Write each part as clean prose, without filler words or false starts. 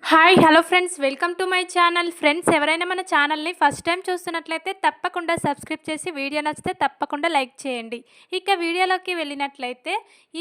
Hi hello friends, welcome to my channel. Friends, ఎవరైనా మన ఛానల్ని ఫస్ట్ టైం చూస్తున్నట్లయితే తప్పకుండా సబ్స్క్రైబ్ చేసి వీడియో నచ్చితే తప్పకుండా లైక్ చేయండి. ఇక వీడియోలోకి వెళ్ళినట్లయితే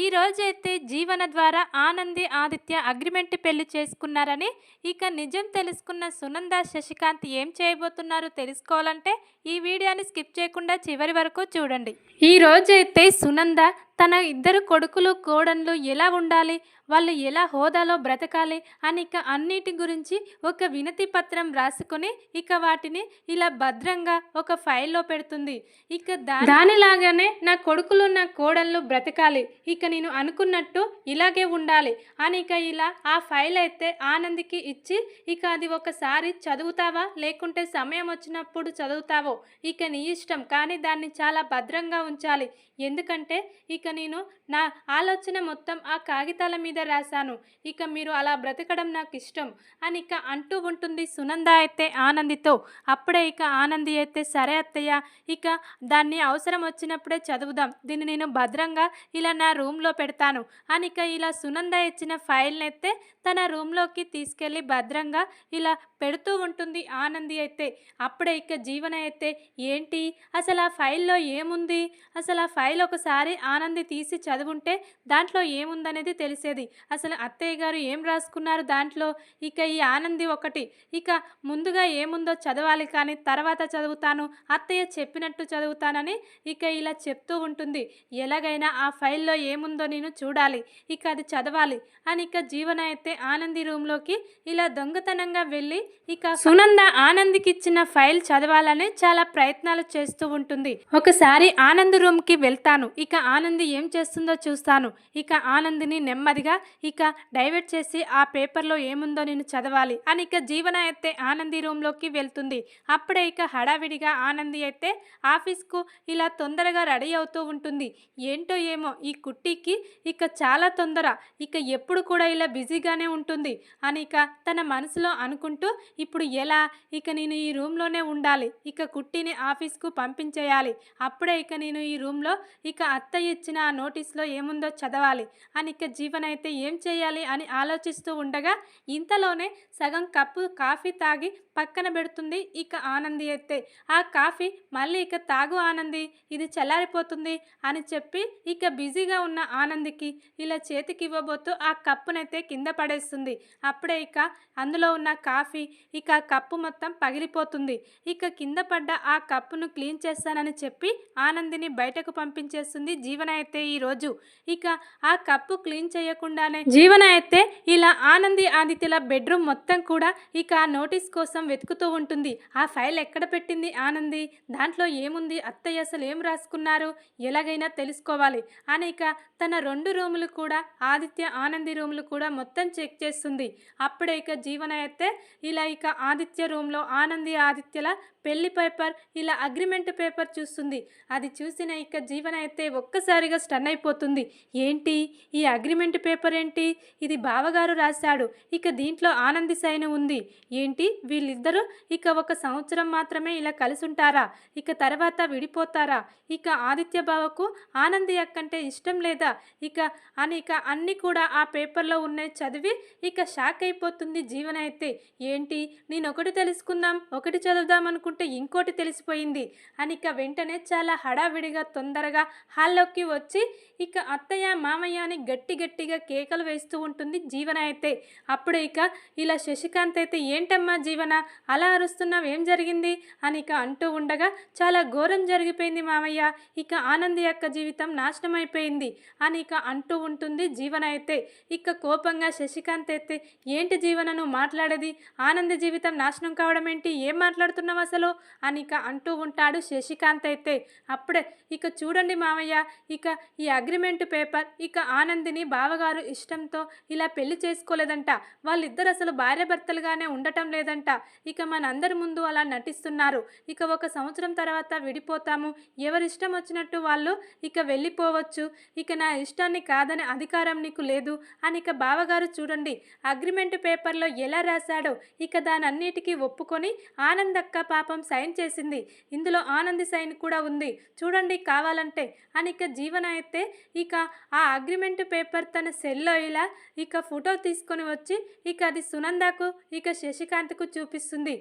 ఈరోజైతే జీవన ద్వారా ఆనంది ఆదిత్య అగ్రిమెంట్ పెళ్లి చేసుకున్నారని ఇక నిజం తెలుసుకున్న సునంద శశికాంత్ ఏం చేయబోతున్నారో తెలుసుకోవాలంటే ఈ వీడియోని స్కిప్ చేయకుండా చివరి వరకు చూడండి. ఈ రోజైతే సునంద తన ఇద్దరు కొడుకులు కోడన్లు ఎలా ఉండాలి, వాళ్ళు ఎలా హోదాలో బ్రతకాలి అని ఇక అన్నిటి గురించి ఒక వినతి పత్రం రాసుకొని ఇక వాటిని ఇలా భద్రంగా ఒక ఫైల్లో పెడుతుంది. ఇక దానిలాగానే నా కొడుకులు నా కోడళ్ళు బ్రతకాలి, ఇక నేను అనుకున్నట్టు ఇలాగే ఉండాలి అని ఇక ఇలా ఆ ఫైల్ అయితే ఆనందికి ఇచ్చి ఇక అది ఒకసారి చదువుతావా లేకుంటే సమయం వచ్చినప్పుడు చదువుతావో ఇక నీ ఇష్టం, కానీ దాన్ని చాలా భద్రంగా ఉంచాలి. ఎందుకంటే ఇక నేను నా ఆలోచన మొత్తం ఆ కాగితాల మీద రాశాను, ఇక మీరు అలా బ్రతకడం నాకు ఇష్టం అని ఇక అంటూ ఉంటుంది సునంద అయితే ఆనందితో. అప్పుడే ఇక ఆనంది అయితే సరే అత్తయ్య, ఇక దాన్ని అవసరం వచ్చినప్పుడే చదువుదాం, దీన్ని నేను భద్రంగా ఇలా నా రూమ్లో పెడతాను అని ఇక ఇలా సునంద ఇచ్చిన ఫైల్ని అయితే తన రూమ్లోకి తీసుకెళ్ళి భద్రంగా ఇలా పెడుతూ ఉంటుంది ఆనంది అయితే. అప్పుడే ఇక జీవన అయితే ఏంటి అసలు ఆ ఫైల్లో ఏముంది, అసలు ఆ ఫైల్ ఒకసారి ఆనంది తీసి చదువుంటే దాంట్లో ఏముందనేది తెలిసేది, అసలు అత్తయ్య గారు ఏం రాసుకున్నారు దాంట్లో, ఇక ఈ ఆనంది ఒకటి ఇక ముందుగా ఏముందో చదవాలి కానీ తర్వాత చదువుతాను, అత్తయ్య చెప్పినట్టు చదువుతానని ఇక ఇలా చెప్తూ ఉంటుంది. ఎలాగైనా ఆ ఫైల్లో ఏముందో నేను చూడాలి, ఇక అది చదవాలి అని ఇక జీవన అయితే ఆనంది రూమ్లోకి ఇలా దొంగతనంగా వెళ్ళి ఇక సునంద ఆనందికి ఇచ్చిన ఫైల్ చదవాలని చాలా ప్రయత్నాలు చేస్తూ ఉంటుంది. ఒకసారి ఆనంద్ రూమ్కి వెళ్తాను, ఇక ఆనంది ఏం చేస్తుందో చూస్తాను, ఇక ఆనందిని నెమ్మదిగా ఇక డైవర్ట్ చేసి ఆ పేపర్లో ఏముందో నేను చదవాలి అని ఇక జీవన అయితే ఆనంది రూమ్లోకి వెళ్తుంది. అప్పుడే ఇక హడావిడిగా ఆనంది అయితే ఆఫీస్కు ఇలా తొందరగా రెడీ అవుతూ ఉంటుంది. ఏంటో ఏమో ఈ కుట్టికి ఇక చాలా తొందర, ఇక ఎప్పుడు కూడా ఇలా బిజీగానే ఉంటుంది అని ఇక తన మనసులో అనుకుంటూ ఇప్పుడు ఎలా, ఇక నేను ఈ రూమ్లోనే ఉండాలి, ఇక కుట్టిని ఆఫీస్కు పంపించేయాలి, అప్పుడే ఇక నేను ఈ రూమ్లో ఇక అత్తయ్య ఇచ్చిన ఆ నోటీస్లో ఏముందో చదవాలి అని ఇక జీవన అయితే ఏం చేయాలి అని ఆలోచిస్తూ ఉండగా ఇంతలోనే సగం కప్పు కాఫీ తాగి పక్కన పెడుతుంది ఇక ఆనంది అయితే. ఆ కాఫీ మళ్ళీ ఇక తాగు ఆనంది, ఇది చల్లారిపోతుంది అని చెప్పి ఇక బిజీగా ఉన్న ఆనందికి ఇలా చేతికి ఇవ్వబోతూ ఆ కప్పునైతే కింద పడేస్తుంది. అప్పుడే ఇక అందులో ఉన్న కాఫీ ఇక కప్పు మొత్తం పగిలిపోతుంది. ఇక కింద పడ్డ ఆ కప్పును క్లీన్ చేస్తానని చెప్పి ఆనందిని బయటకు పంపించేస్తుంది జీవన అయితే. ఈరోజు ఇక ఆ కప్పు క్లీన్ చేయకుండానే జీవన అయితే ఇలా ఆనంది ఆదిత్యల బెడ్రూమ్ మొత్తం కూడా ఇక ఆ నోటీస్ కోసం వెతుకుతూ ఉంటుంది. ఆ ఫైల్ ఎక్కడ పెట్టింది ఆనంది, దాంట్లో ఏముంది, అత్తయ్య అసలు ఏం రాసుకున్నారు, ఎలాగైనా తెలుసుకోవాలి అని ఇక తన 2 రూములు కూడా ఆదిత్య ఆనంది రూములు కూడా మొత్తం చెక్ చేస్తుంది. అప్పుడే ఇక జీవన అయితే ఇలా ఇక ఆదిత్య రూమ్లో ఆనంది ఆదిత్యల పెళ్లి పేపర్ ఇలా అగ్రిమెంట్ పేపర్ చూస్తుంది. అది చూసిన ఇక జీవన అయితే ఒక్కసారిగా స్టన్ అయిపోతుంది. ఏంటి ఈ అగ్రిమెంట్ పేపర్ ఏంటి, ఇది బావగారు రాశాడు, ఇక దీంట్లో ఆనంది సైన్ ఉంది ఏంటి, వీళ్ళిద్దరూ ఇక 1 సంవత్సరం మాత్రమే ఇలా కలిసి ఉంటారా, ఇక తర్వాత విడిపోతారా, ఇక ఆదిత్య బావకు ఆనంది అక్కంటే ఇష్టం లేదా ఇక అని ఇక అన్నీ కూడా ఆ పేపర్లో ఉన్నాయి చదివి ఇక షాక్ అయిపోతుంది జీవన అయితే. ఏంటి నేను ఒకటి తెలుసుకుందాం ఒకటి చదువుదాం అనుకుంటే ఇంకోటి తెలిసిపోయింది అని ఇక వెంటనే చాలా హడావిడిగా తొందరగా హాల్లోకి వచ్చి ఇక అత్తయ్య మామయ్య అని గట్టిగా కేకలు వేస్తూ ఉంటుంది జీవన అయితే. అప్పుడు ఇక ఇలా శశికాంత్ అయితే ఏంటమ్మా జీవన అలా అరుస్తున్నావు, ఏం జరిగింది అని ఇక అంటూ ఉండగా చాలా ఘోరం జరిగిపోయింది మామయ్య, ఇక ఆనంది యొక్క జీవితం నాశనం అయిపోయింది అని ఇక అంటూ ఉంటుంది జీవన అయితే. ఇక కోపంగా శశికాంత్ అయితే ఏంటి జీవన నువ్వు మాట్లాడేది, ఆనంది జీవితం నాశనం కావడం ఏంటి, ఏం మాట్లాడుతున్నావు అసలు అని ఇక అంటూ ఉంటాడు శశికాంత్ అయితే. అప్పుడే ఇక చూడండి మామయ్య, ఇక ఈ అగ్రిమెంట్ పేపర్ ఇక ఆనందిని బావగారు ఇష్టంతో ఇలా పెళ్లి చేసుకోలేదంట, వాళ్ళిద్దరు అసలు భార్యాభర్తలుగానే ఉండటం లేదంట, ఇక మనందరి ముందు అలా నటిస్తున్నారు, ఇక 1 సంవత్సరం తర్వాత విడిపోతాము, ఎవరిష్టం వచ్చినట్టు వాళ్ళు ఇక వెళ్ళిపోవచ్చు, ఇక నా ఇష్టాన్ని కాదనే అధికారం నీకు లేదు అని ఇక బావగారు చూడండి అగ్రిమెంట్ పేపర్లో ఎలా రాశాడో ఇక దానన్నిటికీ ఒప్పుకొని ఆనందక్క పాప పాపం సైన్ చేసింది, ఇందులో ఆనంది సైన్ కూడా ఉంది, చూడండి కావాలంటే అని ఇక జీవన అయితే ఇక ఆ అగ్రిమెంట్ పేపర్ తన సెల్లో ఇలా ఇక ఫోటో తీసుకొని వచ్చి ఇక అది సునందకు ఇక శశికాంత్కు చూపిస్తుంది.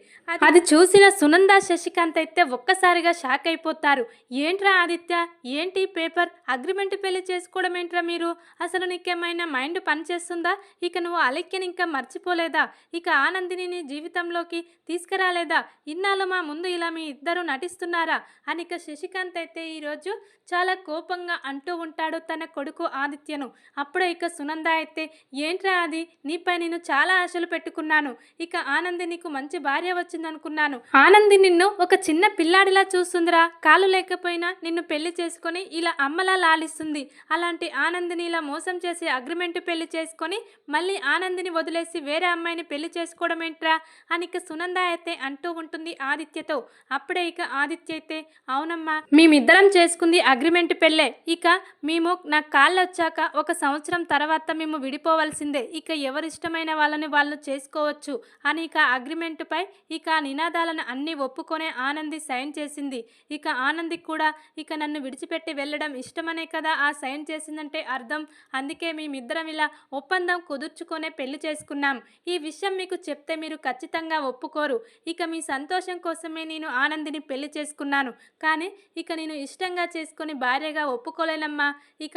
అది చూసిన సునంద శశికాంత్ అయితే ఒక్కసారిగా షాక్ అయిపోతారు. ఏంట్రా ఆదిత్య, ఏంటి పేపర్, అగ్రిమెంట్ పెళ్లి చేసుకోవడం ఏంట్రా మీరు, అసలు నీకేమైనా మైండ్ పనిచేస్తుందా, ఇక నువ్వు అలెక్యని ఇంకా మర్చిపోలేదా, ఇక ఆనందిని నీ జీవితంలోకి తీసుకురాలేదా, ఇన్నాళ్ళు మా ముందు ఇలా మీ ఇద్దరు నటిస్తున్నారా అని ఇక శశికాంత్ అయితే ఈరోజు చాలా కోపంగా అంటూ ఉంటాడు తన కొడుకు ఆదిత్యను. అప్పుడే ఇక సునంద అయితే ఏంట్రా అది, నీపై నేను చాలా ఆశలు పెట్టుకున్నాను, ఇక ఆనంది నీకు మంచి భార్య వచ్చిందనుకున్నాను, ఆనంది నిన్ను ఒక చిన్న పిల్లాడిలా చూస్తుందిరా, కాలు లేకపోయినా నిన్ను పెళ్లి చేసుకొని ఇలా అమ్మలా లాలిస్తుంది, అలాంటి ఆనందిని ఇలా మోసం చేసి అగ్రిమెంట్ పెళ్లి చేసుకొని మళ్ళీ ఆనందిని వదిలేసి వేరే అమ్మాయిని పెళ్లి చేసుకోవడం ఏంట్రా అని ఇక సునంద అయితే అంటూ ఉంటుంది ఆదిత్యతో. అప్పుడే ఇక ఆదిత్య అయితే అవునమ్మా, మేమిద్దరం చేసుకుంది అగ్రిమెంట్ పెళ్ళే, ఇక మేము నా కాళ్ళు వచ్చాక 1 సంవత్సరం తర్వాత మేము విడిపోవలసిందే, ఇక ఎవరిష్టమైన వాళ్ళని వాళ్ళు చేసుకోవచ్చు అని ఇక అగ్రిమెంట్ పై ఇక నినాదాలను అన్నీ ఒప్పుకొనే ఆనంది సైన్ చేసింది. ఇక ఆనంది కూడా ఇక నన్ను విడిచిపెట్టి వెళ్ళడం ఇష్టమనే కదా ఆ సైన్ చేసిందంటే అర్థం, అందుకే మేమిద్దరం ఇలా ఒప్పందం కుదుర్చుకొనే పెళ్లి చేసుకున్నాం, ఈ విషయం మీకు చెప్తే మీరు ఖచ్చితంగా ఒప్పుకోరు, ఇక మీ సంతోషం కోసమే నేను ఆనందిని పెళ్లి చేసుకున్నాను, కానీ ఇక నేను ఇష్టంగా చేసుకొని భార్యగా ఒప్పుకోలేనమ్మా, ఇక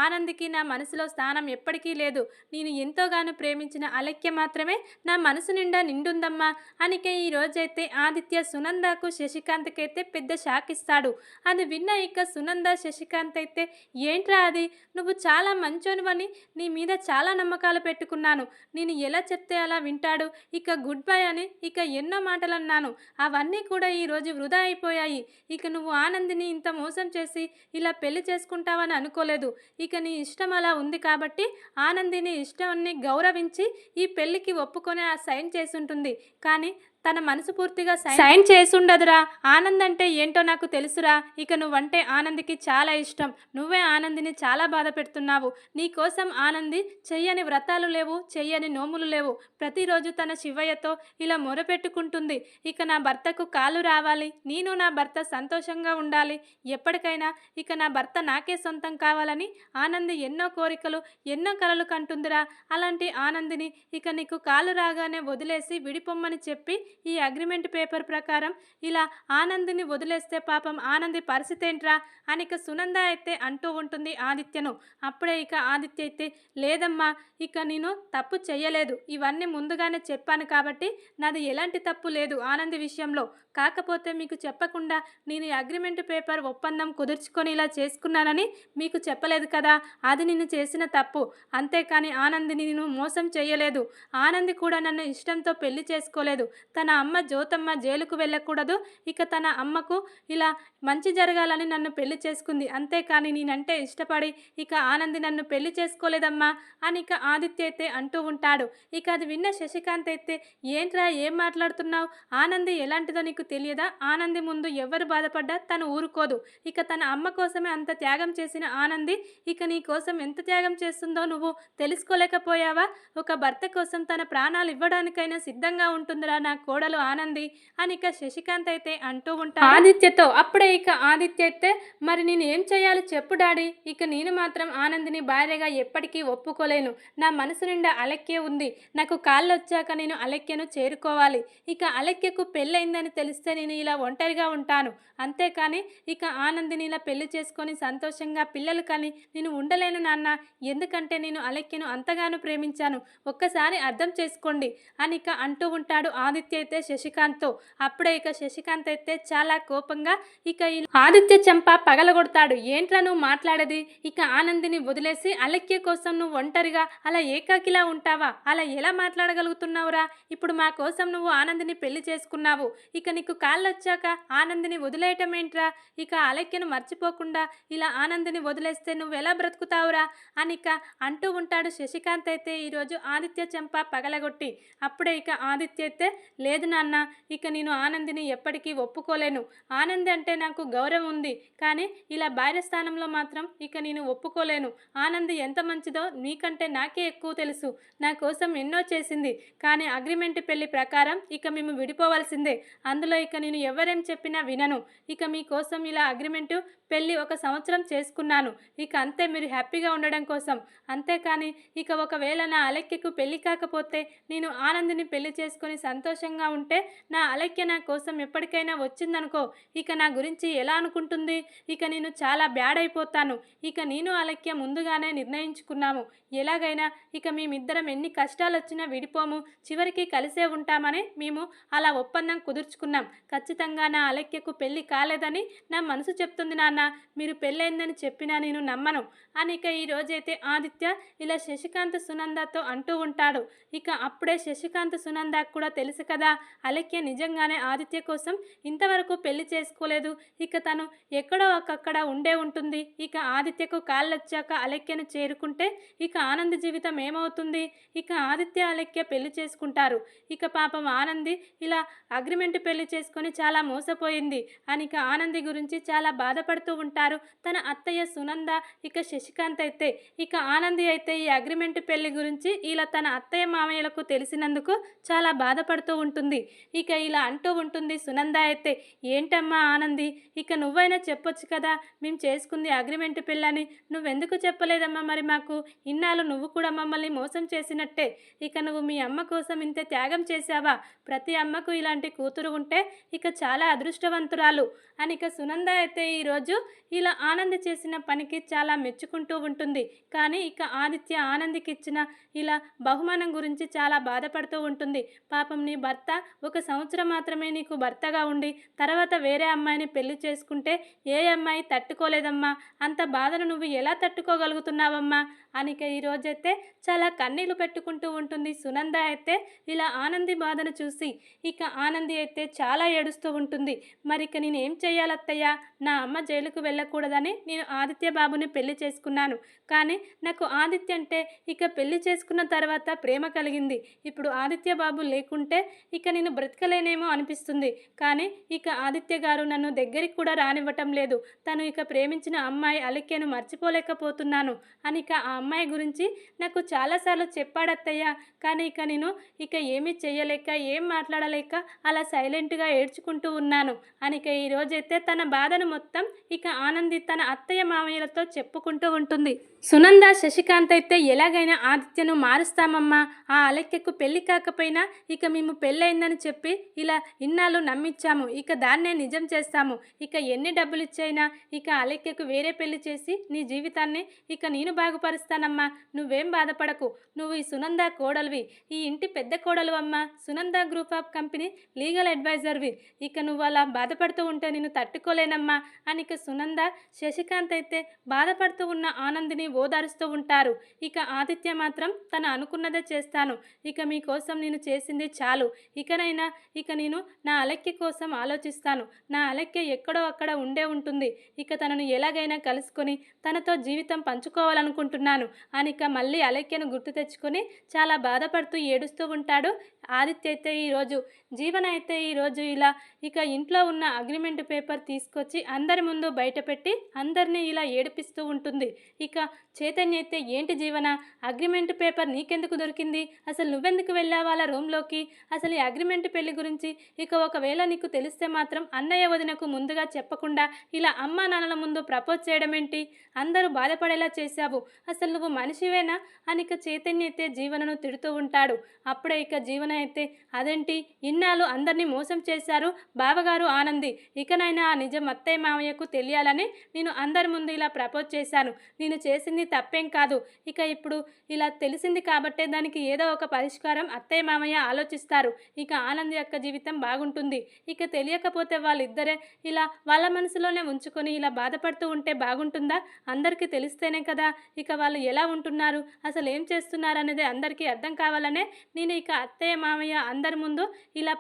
ఆనందికి నా మనసులో స్థానం ఎప్పటికీ లేదు, నేను ఎంతోగానో ప్రేమించిన అలెక్య మాత్రమే నా మనసు నిండా నిండుందమ్మా అనికే ఈ రోజైతే ఆదిత్య సునందకు శశికాంత్కి అయితే పెద్ద షాక్ ఇస్తాడు. అది విన్న ఇక సునంద శశికాంత్ అయితే ఏంట్రా అది, నువ్వు చాలా మంచోనివని నీ మీద చాలా నమ్మకాలు పెట్టుకున్నాను, నేను ఎలా చెప్తే అలా వింటాడు, ఇక గుడ్ బై అని ఇక ఎన్నో మాటలు అన్నాను, అవన్నీ కూడా ఈరోజు వృధా అయిపోయాయి, ఇక నువ్వు ఆనందిని ఇంత మోసం చేసి ఇలా పెళ్లి చేసుకుంటావని అనుకోలేదు, ఇక నీ ఇష్టం అలా ఉంది కాబట్టి ఆనందిని ఇష్టాన్ని గౌరవించి ఈ పెళ్లికి ఒప్పుకొని ఆ సైన్ చేసుంటుంది, కానీ తన మనసు పూర్తిగా సైన్ చేసుండదురా, ఆనంద్ అంటే ఏంటో నాకు తెలుసురా, ఇక నువ్వంటే ఆనందికి చాలా ఇష్టం, నువ్వే ఆనందిని చాలా బాధ పెడుతున్నావు, నీకోసం ఆనంది చెయ్యని వ్రతాలు లేవు, చెయ్యని నోములు లేవు, ప్రతిరోజు తన శివయ్యతో ఇలా మొరపెట్టుకుంటుంది, ఇక నా భర్తకు కాలు రావాలి, నేను నా భర్త సంతోషంగా ఉండాలి, ఎప్పటికైనా ఇక నా భర్త నాకే సొంతం కావాలని ఆనంది ఎన్నో కోరికలు ఎన్నో కలలు కంటుందిరా, అలాంటి ఆనందిని ఇక నీకు కాలు రాగానే వదిలేసి విడిపొమ్మని చెప్పి ఈ అగ్రిమెంట్ పేపర్ ప్రకారం ఇలా ఆనందిని వదిలేస్తే పాపం ఆనంది పరిస్థితి ఏంట్రా అని ఇక సునంద అయితే అంటూ ఉంటుంది ఆదిత్యను. అప్పుడే ఇక ఆదిత్య అయితే లేదమ్మా, ఇక నేను తప్పు చెయ్యలేదు, ఇవన్నీ ముందుగానే చెప్పాను కాబట్టి నాది ఎలాంటి తప్పు లేదు ఆనంది విషయంలో, కాకపోతే మీకు చెప్పకుండా నేను ఈ అగ్రిమెంట్ పేపర్ ఒప్పందం కుదుర్చుకొని ఇలా చేసుకున్నానని మీకు చెప్పలేదు కదా, అది నేను చేసిన తప్పు, అంతేకాని ఆనందిని నేను మోసం చేయలేదు, ఆనంది కూడా నన్ను ఇష్టంతో పెళ్లి చేసుకోలేదు, తన అమ్మ జ్యోతమ్మ జైలుకు వెళ్ళకూడదు, ఇక తన అమ్మకు ఇలా మంచి జరగాలని నన్ను పెళ్లి చేసుకుంది, అంతేకాని నేనంటే ఇష్టపడి ఇక ఆనంది నన్ను పెళ్లి చేసుకోలేదమ్మా అని ఇక ఆదిత్య అయితే అంటూ ఉంటాడు. ఇక అది విన్న శశికాంత్ అయితే ఏంట్రా ఏం మాట్లాడుతున్నావు, ఆనంది ఎలాంటిదో నీకు తెలియదా, ఆనంది ముందు ఎవరు బాధపడ్డా తను ఊరుకోదు, ఇక తన అమ్మ కోసమే అంత త్యాగం చేసిన ఆనంది ఇక నీ కోసం ఎంత త్యాగం చేస్తుందో నువ్వు తెలుసుకోలేకపోయావా, ఒక భర్త కోసం తన ప్రాణాలు ఇవ్వడానికైనా సిద్ధంగా ఉంటుందిరా నా కోడలు ఆనంది అని ఇక శశికాంత్ అయితే అంటూ ఉంటాడు ఆదిత్యతో. అప్పుడే ఇక ఆదిత్య అయితే మరి నేను ఏం చేయాలి చెప్పు డాడీ, ఇక నేను మాత్రం ఆనందిని భార్యగా ఎప్పటికీ ఒప్పుకోలేను, నా మనసు నిండా అలెక్య ఉంది, నాకు కాళ్ళు వచ్చాక నేను అలెక్యను చేరుకోవాలి, ఇక అలెక్యకు పెళ్ళయిందని తెలిస్తే నేను ఇలా ఒంటరిగా ఉంటాను, అంతేకాని ఇక ఆనందిని ఇలా పెళ్లి చేసుకొని సంతోషంగా పిల్లలు కానీ నేను ఉండలేను నాన్న, ఎందుకంటే నేను అలెక్యను అంతగానో ప్రేమించాను, ఒక్కసారి అర్థం చేసుకోండి అని ఇక అంటూ ఉంటాడు ఆదిత్య అయితే శశికాంత్తో. అప్పుడే ఇక శశికాంత్ అయితే చాలా కోపంగా ఇక ఆదిత్య చెంప పగలగొడతాడు. ఏంట్రా నువ్వు మాట్లాడేది, ఇక ఆనందిని వదిలేసి అలెక్య కోసం నువ్వు ఒంటరిగా అలా ఏకాకిలా ఉంటావా, అలా ఎలా మాట్లాడగలుగుతున్నావురా, ఇప్పుడు మా కోసం నువ్వు ఆనందిని పెళ్లి చేసుకున్నావు, ఇక నీకు కాళ్ళు వచ్చాక ఆనందిని వదిలేయటం ఏంట్రా, ఇక అలెక్యను మర్చిపోకుండా ఇలా ఆనందిని వదిలేస్తే నువ్వు ఎలా బ్రతుకుతావురా అని ఇక అంటూ ఉంటాడు శశికాంత్ అయితే ఈరోజు ఆదిత్య చెంప పగలగొట్టి. అప్పుడే ఇక ఆదిత్య అయితే లేదు నాన్న, ఇక నేను ఆనందిని ఎప్పటికీ ఒప్పుకోలేను. ఆనంది అంటే నాకు గౌరవం ఉంది, కానీ ఇలా భార్య స్థానంలో మాత్రం ఇక నేను ఒప్పుకోలేను. ఆనంది ఎంత మంచిదో నీకంటే నాకే ఎక్కువ తెలుసు. నా కోసం ఎన్నో చేసింది, కానీ అగ్రిమెంట్ పెళ్లి ప్రకారం ఇక మేము విడిపోవాల్సిందే. అందులో ఇక నేను ఎవరేం చెప్పినా వినను. ఇక మీకోసం ఇలా అగ్రిమెంటు పెళ్ళి 1 సంవత్సరం చేసుకున్నాను. ఇక అంతే, మీరు హ్యాపీగా ఉండడం కోసం. అంతేకాని ఇక ఒకవేళ నా అలెక్యకు పెళ్ళి కాకపోతే నేను ఆనందిని పెళ్లి చేసుకొని సంతోషంగా ఉంటే నా అలెక్య నా కోసం ఎప్పటికైనా వచ్చిందనుకో, ఇక నా గురించి ఎలా అనుకుంటుంది? ఇక నేను చాలా బ్యాడ్ అయిపోతాను. ఇక నేను అలెక్య ముందుగానే నిర్ణయించుకున్నాము. ఎలాగైనా ఇక మేమిద్దరం ఎన్ని కష్టాలొచ్చినా విడిపోము, చివరికి కలిసే ఉంటామని మేము అలా ఒప్పందం కుదుర్చుకున్నాం. ఖచ్చితంగా నా అలెక్యకు పెళ్ళి కాలేదని నా మనసు చెప్తుంది నాన్న. మీరు పెళ్ళైందని చెప్పినా నేను నమ్మను అని ఇక ఈరోజైతే ఆదిత్య ఇలా శశికాంత్ సునందతో అంటూ ఉంటాడు. ఇక అప్పుడే శశికాంత్ సునందకు కూడా తెలుసు కదా, అలెక్య నిజంగానే ఆదిత్య కోసం ఇంతవరకు పెళ్లి చేసుకోలేదు. ఇక తను ఎక్కడో ఒక్కక్కడ ఉండే ఉంటుంది. ఇక ఆదిత్యకు కాళ్ళొచ్చాక అలెక్యను చేరుకుంటే ఇక ఆనంద్ జీవితం ఏమవుతుంది? ఇక ఆదిత్య అలెక్య పెళ్లి చేసుకుంటారు. ఇక పాపం ఆనంది ఇలా అగ్రిమెంట్ పెళ్లి చేసుకొని చాలా మోసపోయింది అని ఇక ఆనంది గురించి చాలా బాధపడుతూ ఉంటారు తన అత్తయ్య సునంద, ఇక శశికాంత్ అయితే. ఇక ఆనంది అయితే ఈ అగ్రిమెంట్ పెళ్లి గురించి ఇలా తన అత్తయ్య మామయ్యలకు తెలిసినందుకు చాలా బాధపడుతూ ఉంటుంది. ఇక ఇలా అంటూ ఉంటుంది సునంద అయితే, ఏంటమ్మా ఆనంది, ఇక నువ్వైనా చెప్పొచ్చు కదా మేము చేసుకుంది అగ్రిమెంట్ పెళ్ళని. నువ్వెందుకు చెప్పలేదమ్మా మరి మాకు? ఇన్నాళ్ళు నువ్వు కూడా మమ్మల్ని మోసం చేసినట్టే. ఇక నువ్వు మీ అమ్మ కోసం ఇంత త్యాగం చేశావా? ప్రతి అమ్మకు ఇలాంటి కూతురు ఉంటే ఇక చాలా అదృష్టవంతురాలు అని ఇక సునంద అయితే ఈరోజు ఇలా ఆనంద్ చేసిన పనికి చాలా మెచ్చుకుంటూ ఉంటుంది. కానీ ఇక ఆదిత్య ఆనంద్కి ఇచ్చిన ఇలా బహుమానం గురించి చాలా బాధపడుతూ ఉంటుంది. పాపం నీ భర్త 1 సంవత్సరం మాత్రమే నీకు భర్తగా ఉండి తర్వాత వేరే అమ్మాయిని పెళ్లి చేసుకుంటే ఏ అమ్మాయి తట్టుకోలేదమ్మా. అంత బాధను నువ్వు ఎలా తట్టుకోగలుగుతున్నావమ్మా అని ఇక ఈరోజైతే చాలా కన్నీళ్లు పెట్టుకుంటూ ఉంటుంది సునంద అయితే ఇలా ఆనంది బాధను చూసి. ఇక ఆనంది అయితే చాలా ఏడుస్తూ ఉంటుంది. మరి ఇక నేను ఏం చేయాలత్తయ్య? నా అమ్మ జైలుకు వెళ్ళకూడదని నేను ఆదిత్య బాబుని పెళ్లి చేసుకున్నాను. కానీ నాకు ఆదిత్య అంటే ఇక పెళ్లి చేసుకున్న తర్వాత ప్రేమ కలిగింది. ఇప్పుడు ఆదిత్య బాబు లేకుంటే ఇక నేను బ్రతకలేనేమో అనిపిస్తుంది. కానీ ఇక ఆదిత్య గారు నన్ను దగ్గరికి కూడా రానివ్వటం లేదు. తను ఇక ప్రేమించిన అమ్మాయి అలెక్యను మర్చిపోలేకపోతున్నాను అని ఇక ఆ అమ్మాయి గురించి నాకు చాలాసార్లు చెప్పాడత్తయ్య. కానీ ఇక నేను ఇక ఏమీ చెయ్యలేక ఏం మాట్లాడలేక అలా సైలెంట్గా ఏడ్చుకుంటూ ఉన్నాను అని ఇక ఈరోజైతే తన బాధను మొత్తం ఇక ఆనంది తన అత్తయ్య మామయ్యలతో చెప్పుకుంటూ ఉంటుంది. సునంద శశికాంత్ అయితే ఎలాగైనా ఆదిత్యను మారుస్తామమ్మా, ఆ అలెక్యకు పెళ్లి కాకపోయినా ఇక మేము పెళ్ళయిందని చెప్పి ఇలా ఇన్నాళ్ళు నమ్మించాము, ఇక దాన్నే నిజం చేస్తాము. ఇక ఎన్ని డబ్బులు ఇచ్చైనా ఇక అలెక్యకు వేరే పెళ్లి చేసి నీ జీవితాన్ని ఇక నేను బాగుపరుస్తానమ్మా. నువ్వేం బాధపడకు. నువ్వు ఈ సునంద కోడలివి, ఈ ఇంటి పెద్ద కోడలు అమ్మా. Sunanda group of company legal అడ్వైజర్వి. ఇక నువ్వు అలా బాధపడుతూ ఉంటే నేను తట్టుకోలేనమ్మా అని ఇక సునంద శశికాంత్ అయితే బాధపడుతూ ఉన్న ఆనందిని ఓదారుస్తూ ఉంటారు. ఇక ఆదిత్య మాత్రం తను అనుకున్నదే చేస్తాను, ఇక మీకోసం నేను చేసింది చాలు, ఇకనైనా ఇక నేను నా అలెక్య కోసం ఆలోచిస్తాను. నా అలెక్య ఎక్కడో అక్కడ ఉండే ఉంటుంది. ఇక తనను ఎలాగైనా కలుసుకొని తనతో జీవితం పంచుకోవాలనుకుంటున్నాను అని ఇక మళ్ళీ అలెక్యను గుర్తు తెచ్చుకొని చాలా బాధపడుతూ ఏడుస్తూ ఉంటాడు ఆదిత్య అయితే. ఈరోజు జీవన అయితే ఈరోజు ఇలా ఇక ఇంట్లో ఉన్న అగ్రిమెంట్ పేపర్ తీసుకొచ్చి అందరి ముందు బయటపెట్టి అందరినీ ఇలా ఏడిపిస్తూ ఉంటుంది. ఇక చైతన్య అయితే, ఏంటి జీవన, అగ్రిమెంట్ పేపర్ నీకెందుకు దొరికింది? అసలు నువ్వెందుకు వెళ్ళావు వాళ్ళ రూమ్లోకి? అసలు ఈ అగ్రిమెంట్ పెళ్లి గురించి ఇక ఒకవేళ నీకు తెలిస్తే మాత్రం అన్నయ్య వదినకు ముందుగా చెప్పకుండా ఇలా అమ్మా నాన్నల ముందు ప్రపోజ్ చేయడం ఏంటి? అందరూ బాధపడేలా చేశావు. అసలు నువ్వు మనిషివేనా అని ఇక చైతన్య అయితే జీవనను తిడుతూ ఉంటాడు. అప్పుడే ఇక జీవన అయితే, అదేంటి ఇన్నాళ్ళు అందరినీ మోసం చేశారు బావగారు ఆనంది, ఇకనైనా ఆ నిజం అత్తయ్య మామయ్యకు తెలియాలని నేను అందరి ముందు ఇలా ప్రపోజ్ చేశాను. నేను చేసింది తప్పేం కాదు. ఇక ఇప్పుడు ఇలా తెలిసింది కాబట్టే దానికి ఏదో ఒక పరిష్కారం అత్తయ్య మామయ్య ఆలోచిస్తారు. ఇక ఆనంది యొక్క జీవితం బాగుంటుంది. ఇక తెలియకపోతే వాళ్ళిద్దరే ఇలా వాళ్ళ మనసులోనే ఉంచుకొని ఇలా బాధపడుతూ ఉంటే బాగుంటుందా? అందరికీ తెలిస్తేనే కదా ఇక వాళ్ళు ఎలా ఉంటున్నారు, అసలు ఏం చేస్తున్నారు అనేది అందరికీ అర్థం కావాలనే నేను ఇక అత్తయ్య మామయ్య అందరి ముందు ఇలా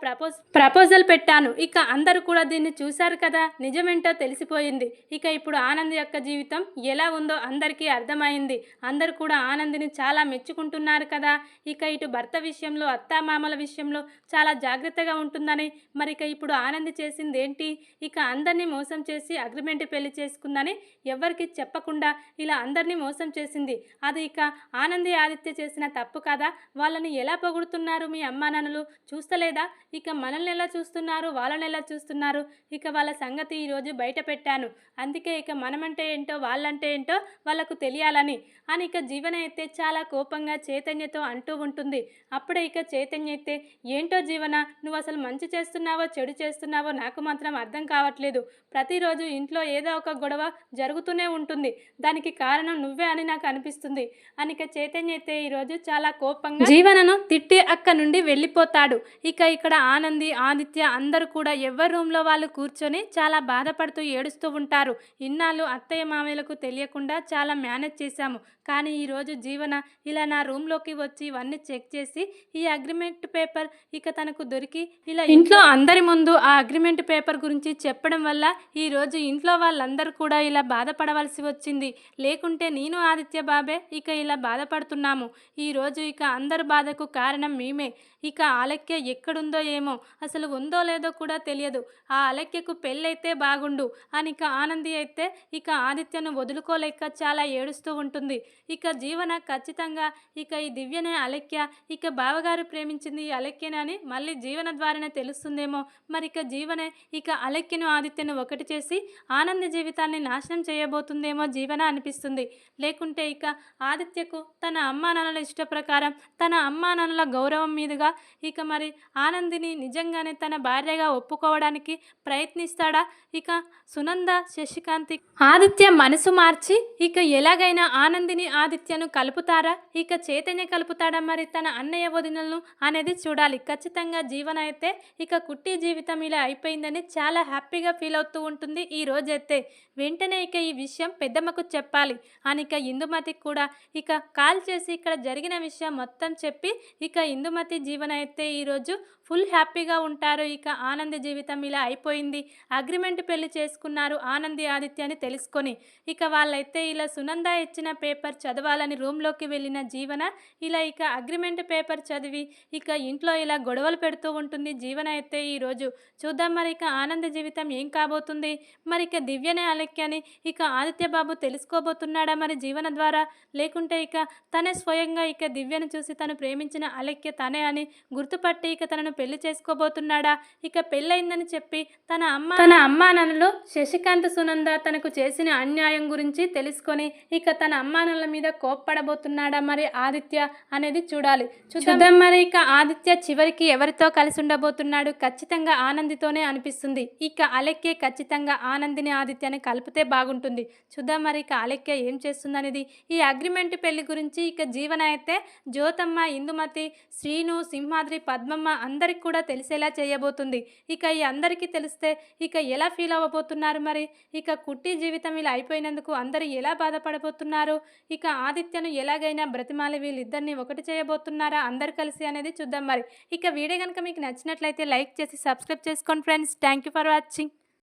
ప్రపోజల్ పెట్టాను. ఇక అందరూ కూడా దీన్ని చూశారు కదా, నిజమేంటో తెలిసిపోయింది. ఇక ఇప్పుడు ఆనంద్ యొక్క జీవితం ఎలా ఉందో అందరికీ అర్థమైంది. అందరూ కూడా ఆనందిని చాలా మెచ్చుకుంటున్నారు కదా. ఇక ఇటు భర్త విషయంలో, అత్తామామల విషయంలో చాలా జాగ్రత్తగా ఉంటుందని, మరి ఇక ఇప్పుడు ఆనంది చేసిందేంటి? ఇక అందరినీ మోసం చేసి అగ్రిమెంట్ పెళ్లి చేసుకుందని ఎవ్వరికి చెప్పకుండా ఇలా అందరినీ మోసం చేసింది. అది ఇక ఆనంది ఆదిత్య చేసిన తప్పు కదా. వాళ్ళని ఎలా పొగుడుతున్నారు మీ అమ్మా నాన్నలు చూస్తలేదా? ఇక మనల్ని ఎలా చూస్తున్నారు, వాళ్ళని ఎలా చూస్తున్నారు? ఇక వాళ్ళ సంగతి ఈరోజు బయట పెట్టాను. అందుకే ఇక మనమంటే ఏంటో వాళ్ళంటే ఏంటో వాళ్ళకు తెలియాలని అని ఇక జీవన అయితే చాలా కోపంగా చైతన్యతో అంటూ ఉంటుంది. అప్పుడే ఇక చైతన్య అయితే, ఏంటో జీవన, నువ్వు అసలు మంచి చేస్తున్నావో చెడు చేస్తున్నావో నాకు మాత్రం అర్థం కావట్లేదు. ప్రతిరోజు ఇంట్లో ఏదో ఒక గొడవ జరుగుతూనే ఉంటుంది. దానికి కారణం నువ్వే అని నాకు అనిపిస్తుంది అని ఇక చైతన్య అయితే ఈరోజు చాలా కోపంగా జీవనను తిట్టి అక్కడి నుండి వెళ్ళిపోతాడు. ఇక ఇక్కడ ఆనంది, ఆదిత్య అందరూ కూడా ఎవరి రూమ్లో వాళ్ళు కూర్చొని చాలా బాధపడుతూ ఏడుస్తూ ఉంటారు. ఇన్నాళ్ళు అత్తయ్య మామయ్యలకు తెలియకుండా చాలా మేనేజ్ చేశాము, కానీ ఈరోజు జీవన ఇలా నా రూమ్లోకి వచ్చి ఇవన్నీ చెక్ చేసి ఈ అగ్రిమెంట్ పేపర్ ఇక తనకు దొరికి ఇలా ఇంట్లో అందరి ముందు ఆ అగ్రిమెంట్ పేపర్ గురించి చెప్పడం వల్ల ఈరోజు ఇంట్లో వాళ్ళందరూ కూడా ఇలా బాధపడవలసి వచ్చింది. లేకుంటే నేను ఆదిత్య బాబే ఇక ఇలా బాధపడుతున్నాము. ఈరోజు ఇక అందరి బాధకు కారణం మేమే. ఇక అలక్య ఎక్కడుందో ఏమో, అసలు ఉందో లేదో కూడా తెలియదు. ఆ అలక్యకు పెళ్ళైతే బాగుండు అని ఇక ఆనంది అయితే ఇక ఆదిత్యను వదులుకోలేక చాలా ఏడుస్తూ ఉంటుంది. ఇక జీవన ఖచ్చితంగా ఇక ఈ దివ్యనే అలక్య, ఇక బావగారు ప్రేమించింది ఈ అలక్యనని మళ్ళీ జీవన ద్వారానే తెలుస్తుందేమో. మరి ఇక జీవనే ఇక అలక్యను ఆదిత్యను ఒకటి చేసి ఆనంది జీవితాన్ని నాశనం చేయబోతుందేమో జీవన అనిపిస్తుంది. లేకుంటే ఇక ఆదిత్యకు తన అమ్మా నాన్నల ఇష్ట ప్రకారం తన అమ్మా నాన్నల గౌరవం మీదుగా ఇక మరి ఆనందిని నిజంగానే తన భార్యగా ఒప్పుకోవడానికి ప్రయత్నిస్తాడా? ఇక సునంద, శశికాంత్ ఆదిత్య మనసు మార్చి ఇక ఎలాగైనా ఆనందిని ఆదిత్యను కలుపుతారా? ఇక చైతన్య కలుపుతాడా మరి తన అన్నయ్య వదినలను అనేది చూడాలి. ఖచ్చితంగా జీవన అయితే ఇక కుట్టి జీవితం ఇలా అయిపోయిందని చాలా హ్యాపీగా ఫీల్ అవుతూ ఉంటుంది ఈ రోజైతే. వెంటనే ఇక ఈ విషయం పెద్దమ్మకు చెప్పాలి అని ఇక ఇందుమతికి కూడా ఇక కాల్ చేసి ఇక్కడ జరిగిన విషయం మొత్తం చెప్పి ఇక ఇందుమతి జీవన అయితే ఈరోజు ఫుల్ హ్యాపీగా ఉంటారు. ఇక ఆనంది జీవితం ఇలా అయిపోయింది, అగ్రిమెంట్ పెళ్లి చేసుకున్నారు ఆనంది ఆదిత్య అని తెలుసుకొని. ఇక వాళ్ళైతే ఇలా సునంద ఇచ్చిన పేపర్ చదవాలని రూమ్లోకి వెళ్ళిన జీవన ఇలా ఇక అగ్రిమెంట్ పేపర్ చదివి ఇక ఇంట్లో ఇలా గొడవలు పెడుతూ ఉంటుంది జీవన అయితే ఈరోజు. చూద్దాం మరి ఇక ఆనంది జీవితం ఏం కాబోతుంది. మరి ఇక దివ్యనే అలక్యని ఇక ఆదిత్య బాబు తెలుసుకోబోతున్నాడా మరి జీవన ద్వారా? లేకుంటే ఇక తనే స్వయంగా ఇక దివ్యను చూసి తను ప్రేమించిన అలక్య తనే అని గుర్తుపట్టి ఇక తనను పెళ్లి చేసుకోబోతున్నాడా? ఇక పెళ్ళయిందని చెప్పి తన అమ్మా నాన్నలు శశికాంత్, సునంద తనకు చేసిన అన్యాయం గురించి తెలుసుకొని ఇక తన అమ్మా నాన్నల మీద కోప్పడబోతున్నాడా మరి ఆదిత్య అనేది చూడాలి. చూద్దాం మరి ఇక ఆదిత్య చివరికి ఎవరితో కలిసి ఉండబోతున్నాడు? ఖచ్చితంగా ఆనందితోనే అనిపిస్తుంది. ఇక అలక్య ఖచ్చితంగా ఆనందిని ఆదిత్యని కలిపితే బాగుంటుంది. చూద్దాం మరి ఇక అలక్య ఏం చేస్తుందనేది. ఈ అగ్రిమెంట్ పెళ్లి గురించి ఇక జీవన అయితే జ్యోతమ్మ, ఇందుమతి, శ్రీను, సింహాద్రి, పద్మమ్మ అందరికి కూడా తెలిసేలా చేయబోతుంది. ఇక ఈ అందరికీ తెలిస్తే ఇక ఎలా ఫీల్ అవ్వబోతున్నారు మరి? ఇక కుట్టి జీవితం ఇలా అయిపోయినందుకు అందరూ ఎలా బాధపడబోతున్నారు? ఇక ఆదిత్యను ఎలాగైనా బ్రతిమాలి వీళ్ళిద్దరిని ఒకటి చేయబోతున్నారా అందరు కలిసి అనేది చూద్దాం మరి. ఇక వీడియో కనుక మీకు నచ్చినట్లయితే లైక్ చేసి సబ్స్క్రైబ్ చేసుకోండి friends. Thank you for watching.